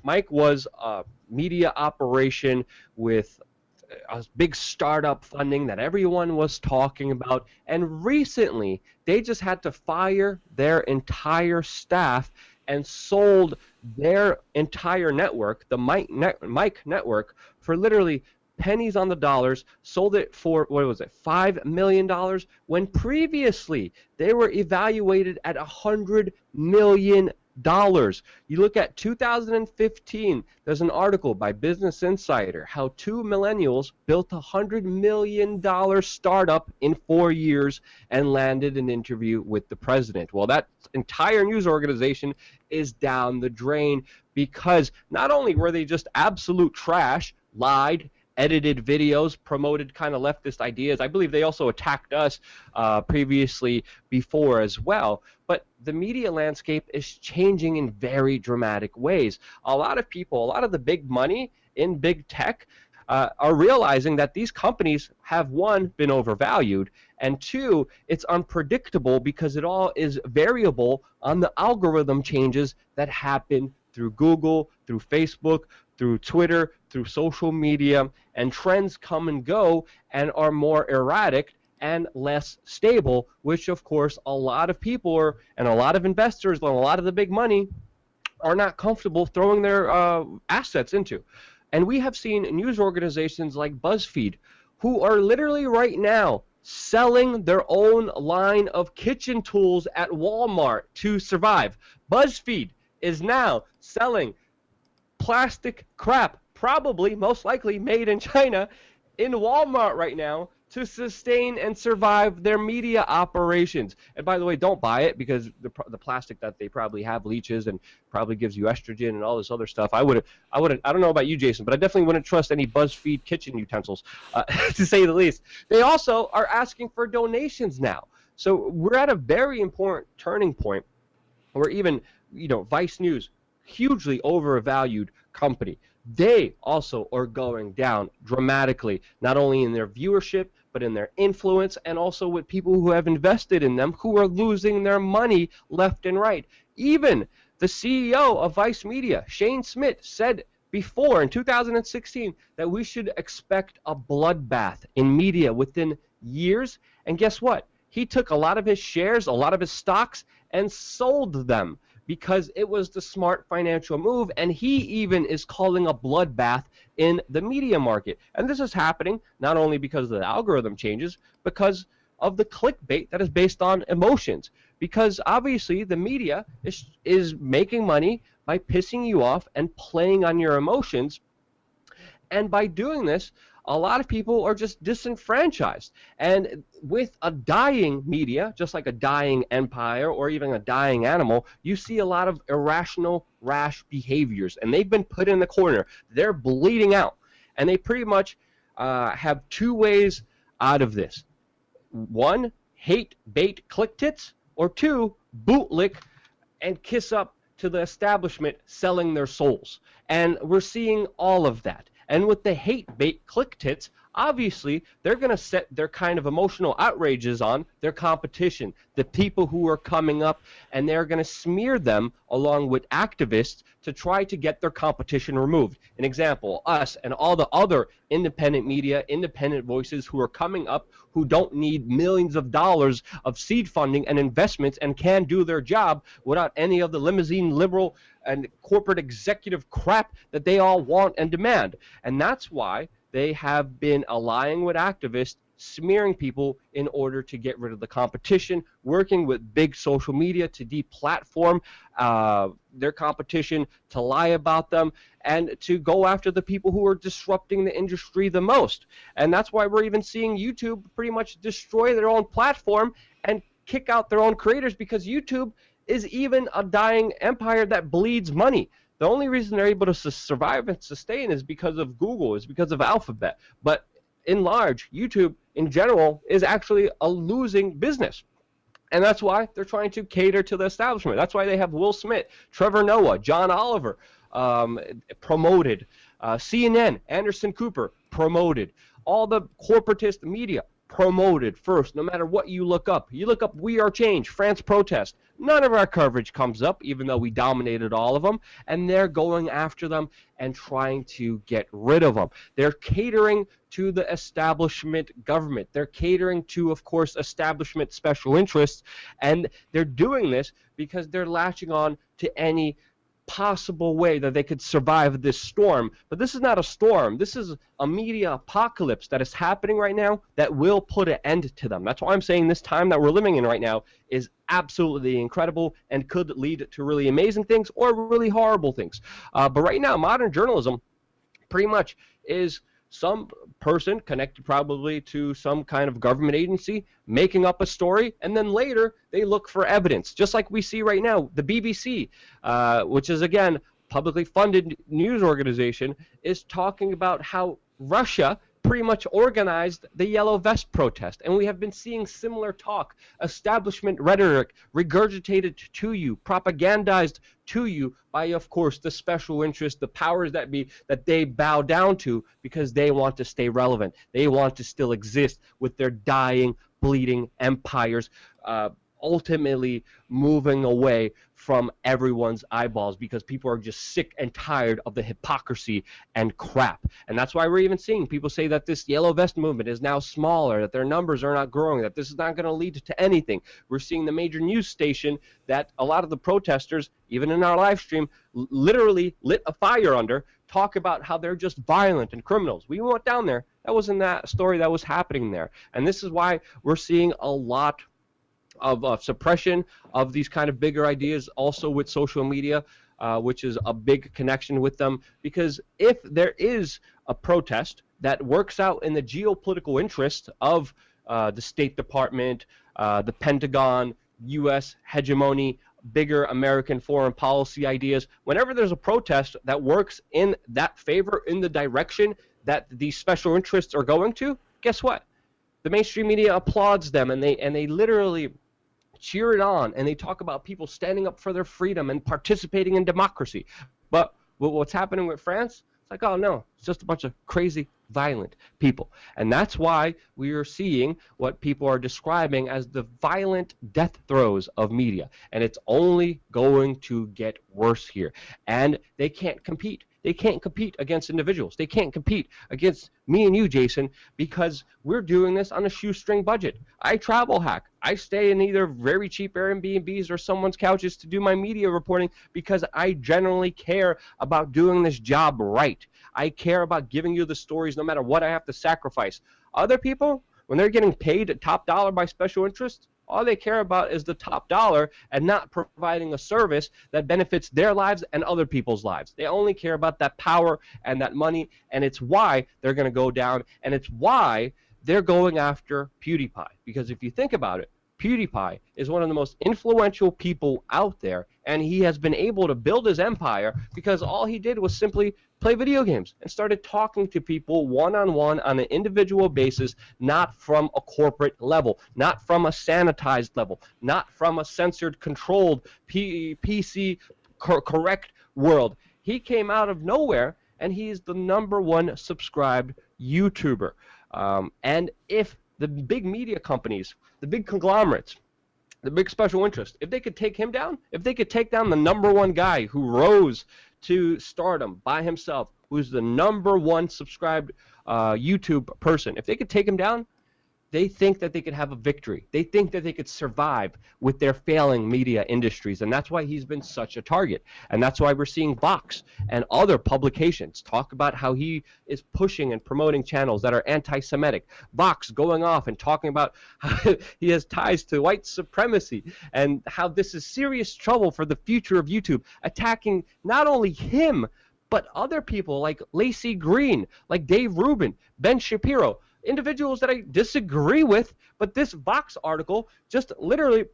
Mike was a media operation with a big startup funding that everyone was talking about, and recently they just had to fire their entire staff and sold their entire network, the Mike network, for literally pennies on the dollars. Sold it for, what was it, $5 million, when previously they were evaluated at $100 million. You look at 2015, there's an article by Business Insider, how two millennials built a $100 million startup in 4 years and landed an interview with the president. Well, that entire news organization is down the drain because not only were they just absolute trash, lied, edited videos, promoted kind of leftist ideas. I believe they also attacked us previously before as well. But the media landscape is changing in very dramatic ways. A lot of people, a lot of the big money in big tech are realizing that these companies have, one, been overvalued, and two, it's unpredictable because it all is variable on the algorithm changes that happen through Google, through Facebook, through Twitter, through social media, and trends come and go and are more erratic and less stable, which of course a lot of people are, and a lot of investors and a lot of the big money are not comfortable throwing their assets into. And we have seen news organizations like BuzzFeed, who are literally right now selling their own line of kitchen tools at Walmart to survive. BuzzFeed is now selling plastic crap, probably, most likely made in China, in Walmart right now to sustain and survive their media operations. And by the way, don't buy it because the plastic that they probably have leaches and probably gives you estrogen and all this other stuff. I don't know about you, Jason, but I definitely wouldn't trust any BuzzFeed kitchen utensils, to say the least. They also are asking for donations now. So we're at a very important turning point where even, Vice News, hugely overvalued company, they also are going down dramatically, not only in their viewership, but in their influence, and also with people who have invested in them who are losing their money left and right. Even the CEO of Vice Media, Shane Smith, said before in 2016 that we should expect a bloodbath in media within years. And guess what? He took a lot of his shares, a lot of his stocks, and sold them because it was the smart financial move, and he even is calling a bloodbath in the media market. And this is happening not only because of the algorithm changes, because of the clickbait that is based on emotions. Because obviously the media is making money by pissing you off and playing on your emotions, and by doing this, a lot of people are just disenfranchised. And with a dying media, just like a dying empire or even a dying animal, you see a lot of irrational, rash behaviors. And they've been put in the corner. They're bleeding out. And they pretty much have two ways out of this. One, hate, bait, click tits. Or two, bootlick and kiss up to the establishment selling their souls. And we're seeing all of that. And with the hate bait click tits, obviously they're going to set their kind of emotional outrages on their competition, the people who are coming up, and they're going to smear them along with activists to try to get their competition removed. An example, us and all the other independent media, independent voices who are coming up who don't need millions of dollars of seed funding and investments and can do their job without any of the limousine liberal and corporate executive crap that they all want and demand. And that's why they have been allying with activists, smearing people in order to get rid of the competition, working with big social media to deplatform their competition, to lie about them, and to go after the people who are disrupting the industry the most. And that's why we're even seeing YouTube pretty much destroy their own platform and kick out their own creators, because YouTube is even a dying empire that bleeds money. The only reason they're able to survive and sustain is because of Google, is because of Alphabet. But in large, YouTube in general is actually a losing business. And that's why they're trying to cater to the establishment. That's why they have Will Smith, Trevor Noah, John Oliver promoted, CNN, Anderson Cooper promoted, all the corporatist media promoted first, no matter what you look up. You look up We Are Change, France protest. None of our coverage comes up, even though we dominated all of them, and they're going after them and trying to get rid of them. They're catering to the establishment government. They're catering to, of course, establishment special interests, and they're doing this because they're latching on to any possible way that they could survive this storm. But this is not a storm. This is a media apocalypse that is happening right now that will put an end to them. That's why I'm saying this time that we're living in right now is absolutely incredible and could lead to really amazing things or really horrible things. But right now, modern journalism pretty much is some person connected probably to some kind of government agency making up a story, and then later they look for evidence, just like we see right now. The BBC, which is, again, publicly funded news organization, is talking about how Russia pretty much organized the Yellow Vest protest, and we have been seeing similar talk, establishment rhetoric regurgitated to you, propagandized to you by, of course, the special interests, the powers that be, that they bow down to because they want to stay relevant. They want to still exist with their dying, bleeding empires, ultimately moving away from everyone's eyeballs because people are just sick and tired of the hypocrisy and crap. And that's why we're even seeing people say that this Yellow Vest movement is now smaller, that their numbers are not growing, that this is not going to lead to anything. We're seeing the major news station that a lot of the protesters, even in our live stream, literally lit a fire under, talk about how they're just violent and criminals. We went down there. That wasn't that story that was happening there. And this is why we're seeing a lot of suppression of these kind of bigger ideas also with social media, which is a big connection with them. Because if there is a protest that works out in the geopolitical interest of the State Department, the Pentagon, U.S. hegemony, bigger American foreign policy ideas, whenever there's a protest that works in that favor, in the direction that these special interests are going to, guess what? The mainstream media applauds them, and they literally cheer it on, and they talk about people standing up for their freedom and participating in democracy. But what's happening with France? It's like, oh no, it's just a bunch of crazy, violent people. And that's why we are seeing what people are describing as the violent death throes of media. And it's only going to get worse here. And they can't compete. They can't compete against individuals. They can't compete against me and you, Jason, because we're doing this on a shoestring budget. I travel hack. I stay in either very cheap Airbnbs or someone's couches to do my media reporting because I generally care about doing this job right. I care about giving you the stories no matter what I have to sacrifice. Other people, when they're getting paid top dollar by special interests, all they care about is the top dollar and not providing a service that benefits their lives and other people's lives. They only care about that power and that money, and it's why they're going to go down, and it's why they're going after PewDiePie. Because if you think about it, PewDiePie is one of the most influential people out there, and he has been able to build his empire because all he did was simply play video games and started talking to people one-on-one on an individual basis, not from a corporate level, not from a sanitized level, not from a censored, controlled, PC correct world. He came out of nowhere, and he's the #1 subscribed YouTuber. And if the big media companies, the big conglomerates, the big special interests, if they could take him down, if they could take down the #1 guy who rose to stardom by himself, who's the #1 subscribed YouTube person, if they could take him down, they think that they could have a victory. They think that they could survive with their failing media industries, and that's why he's been such a target. And that's why we're seeing Vox and other publications talk about how he is pushing and promoting channels that are anti-Semitic. Vox going off and talking about how he has ties to white supremacy and how this is serious trouble for the future of YouTube, attacking not only him, but other people like Lacey Green, like Dave Rubin, Ben Shapiro, individuals that I disagree with, but this Vox article just literally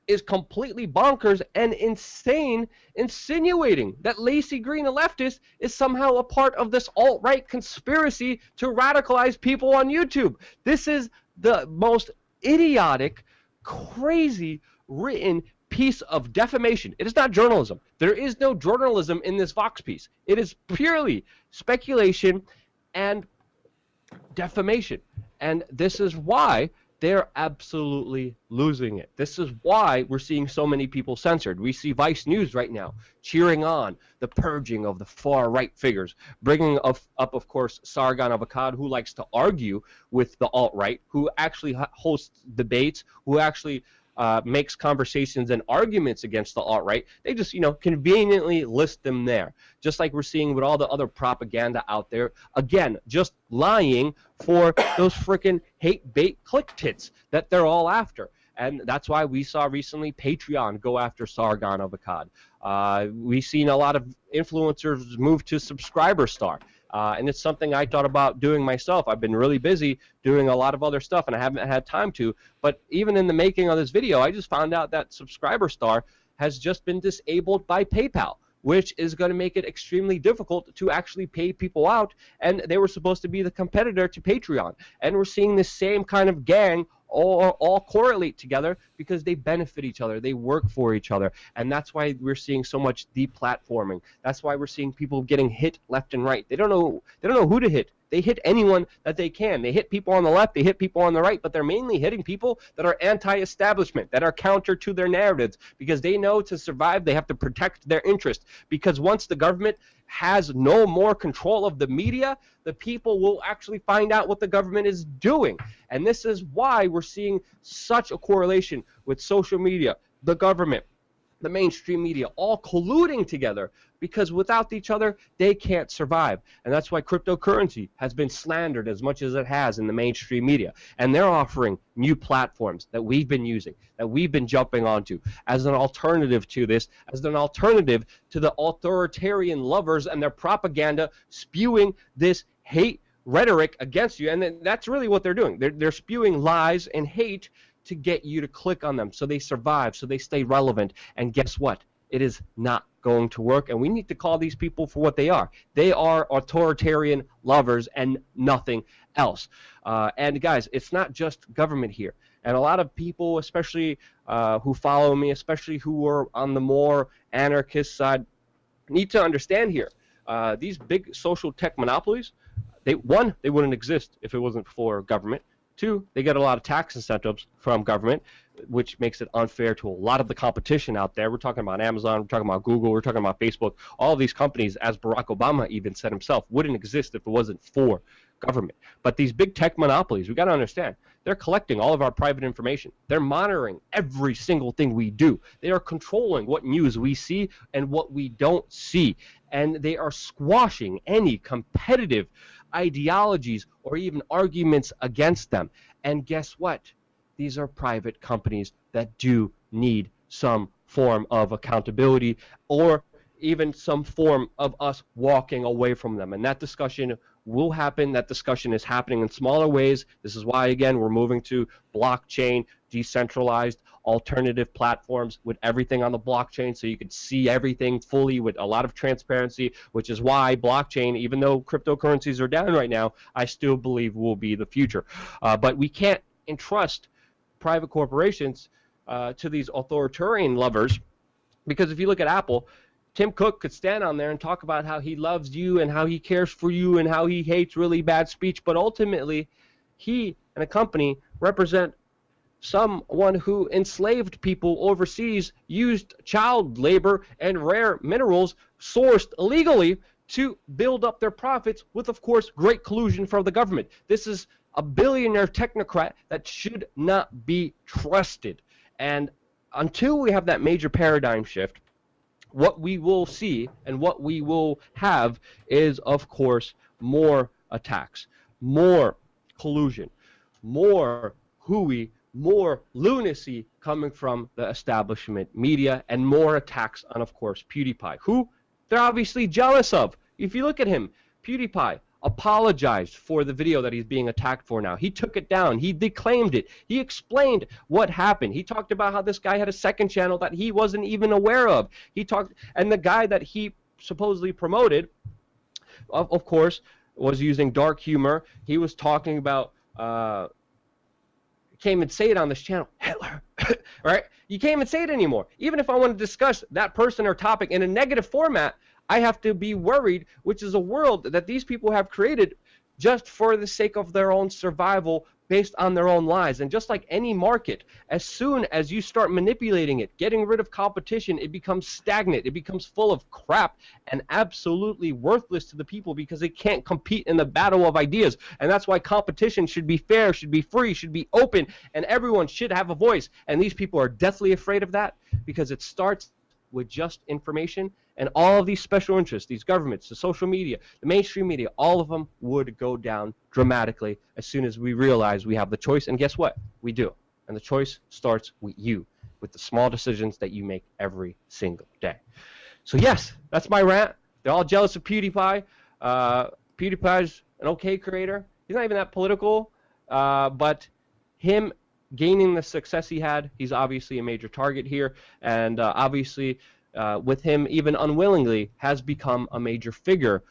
is completely bonkers and insane, insinuating that Lacey Green, a leftist, is somehow a part of this alt-right conspiracy to radicalize people on YouTube. This is the most idiotic, crazy written piece of defamation. It is not journalism. There is no journalism in this Vox piece. It is purely speculation and defamation. And this is why they're absolutely losing it. This is why we're seeing so many people censored. We see Vice News right now cheering on the purging of the far-right figures, bringing up, of course, Sargon of Akkad, who likes to argue with the alt-right, who actually hosts debates, who actually makes conversations and arguments against the alt-right. They just, conveniently list them there. Just like we're seeing with all the other propaganda out there. Again, just lying for those freaking hate bait click tits that they're all after. And that's why we saw recently Patreon go after Sargon of Akkad. We've seen a lot of influencers move to Subscriber Star. And it's something I thought about doing myself. I've been really busy doing a lot of other stuff, and I haven't had time to. But even in the making of this video, I just found out that Subscriber Star has just been disabled by PayPal, which is going to make it extremely difficult to actually pay people out. And they were supposed to be the competitor to Patreon. And we're seeing this same kind of gang all correlate together because they benefit each other. They work for each other. And that's why we're seeing so much deplatforming. That's why we're seeing people getting hit left and right. They don't know who to hit. They hit anyone that they can. They hit people on the left, they hit people on the right, but they're mainly hitting people that are anti-establishment, that are counter to their narratives, because they know to survive they have to protect their interest. Because once the government has no more control of the media, the people will actually find out what the government is doing. And this is why we're seeing such a correlation with social media, the government, the mainstream media, all colluding together, because without each other, they can't survive. And that's why cryptocurrency has been slandered as much as it has in the mainstream media. And they're offering new platforms that we've been using, that we've been jumping onto as an alternative to this, as an alternative to the authoritarian lovers and their propaganda spewing this hate rhetoric against you. And that's really what they're doing. They're spewing lies and hate to get you to click on them so they survive, so they stay relevant. And guess what? It is not going to work, and we need to call these people for what they are. They are authoritarian lovers and nothing else. And guys, it's not just government here. And a lot of people, especially who follow me, especially who are on the more anarchist side, need to understand here. These big social tech monopolies, they wouldn't exist if it wasn't for government. Two, they get a lot of tax incentives from government, which makes it unfair to a lot of the competition out there. We're talking about Amazon, we're talking about Google, we're talking about Facebook. All of these companies, as Barack Obama even said himself, wouldn't exist if it wasn't for government. But these big tech monopolies, we got to understand, they're collecting all of our private information. They're monitoring every single thing we do. They are controlling what news we see and what we don't see. And they are squashing any competitive ideologies or even arguments against them. And guess what? These are private companies that do need some form of accountability or even some form of us walking away from them. And that discussion will happen. That discussion is happening in smaller ways. This is why, again, we're moving to blockchain, decentralized, alternative platforms with everything on the blockchain so you can see everything fully with a lot of transparency, which is why blockchain, even though cryptocurrencies are down right now, I still believe will be the future. But we can't entrust private corporations to these authoritarian lovers, because if you look at Apple, Tim Cook could stand on there and talk about how he loves you and how he cares for you and how he hates really bad speech, but ultimately he and a company represent someone who enslaved people overseas, used child labor and rare minerals sourced illegally to build up their profits with, of course, great collusion from the government. This is a billionaire technocrat that should not be trusted. And until we have that major paradigm shift, what we will see and what we will have is, of course, more attacks, more collusion, more hooey, more lunacy coming from the establishment media, and more attacks on, of course, PewDiePie, who they're obviously jealous of. If you look at him, PewDiePie apologized for the video that he's being attacked for now. He took it down. He declaimed it. He explained what happened. He talked about how this guy had a second channel that he wasn't even aware of. He talked, and the guy that he supposedly promoted, of course, was using dark humor. He was talking about can't even say it on this channel, Hitler, right? You can't even say it anymore. Even if I want to discuss that person or topic in a negative format, I have to be worried, which is a world that these people have created just for the sake of their own survival based on their own lies. And just like any market, as soon as you start manipulating it, getting rid of competition, it becomes stagnant. It becomes full of crap and absolutely worthless to the people because they can't compete in the battle of ideas. And that's why competition should be fair, should be free, should be open, and everyone should have a voice. And these people are deathly afraid of that because it starts with just information, and all of these special interests, these governments, the social media, the mainstream media, all of them would go down dramatically as soon as we realize we have the choice. And guess what? We do. And the choice starts with you, with the small decisions that you make every single day. So yes, that's my rant. They're all jealous of PewDiePie. PewDiePie's an okay creator. He's not even that political, but him gaining the success he had, he's obviously a major target here, and obviously with him even unwillingly has become a major figure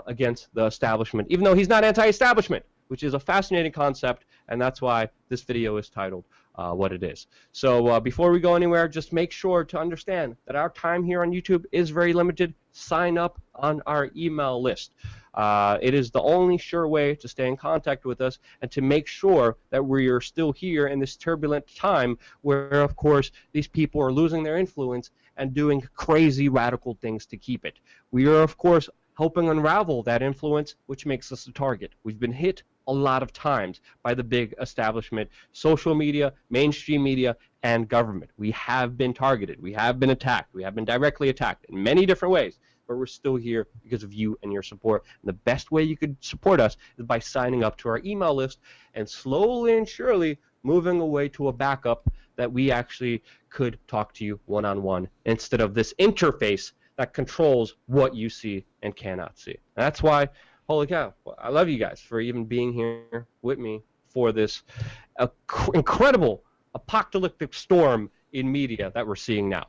against the establishment, even though he's not anti-establishment, which is a fascinating concept, and that's why this video is titled what it is. So before we go anywhere, just make sure to understand that our time here on YouTube is very limited. Sign up on our email list. It is the only sure way to stay in contact with us and to make sure that we are still here in this turbulent time where, of course, these people are losing their influence and doing crazy radical things to keep it. We are, of course, helping unravel that influence, which makes us a target. We've been hit a lot of times by the big establishment, social media, mainstream media, and government. We have been targeted. We have been attacked. We have been directly attacked in many different ways. But we're still here because of you and your support. And the best way you could support us is by signing up to our email list and slowly and surely moving away to a backup that we actually could talk to you one-on-one instead of this interface that controls what you see and cannot see. And that's why, holy cow, I love you guys for even being here with me for this incredible apocalyptic storm in media that we're seeing now.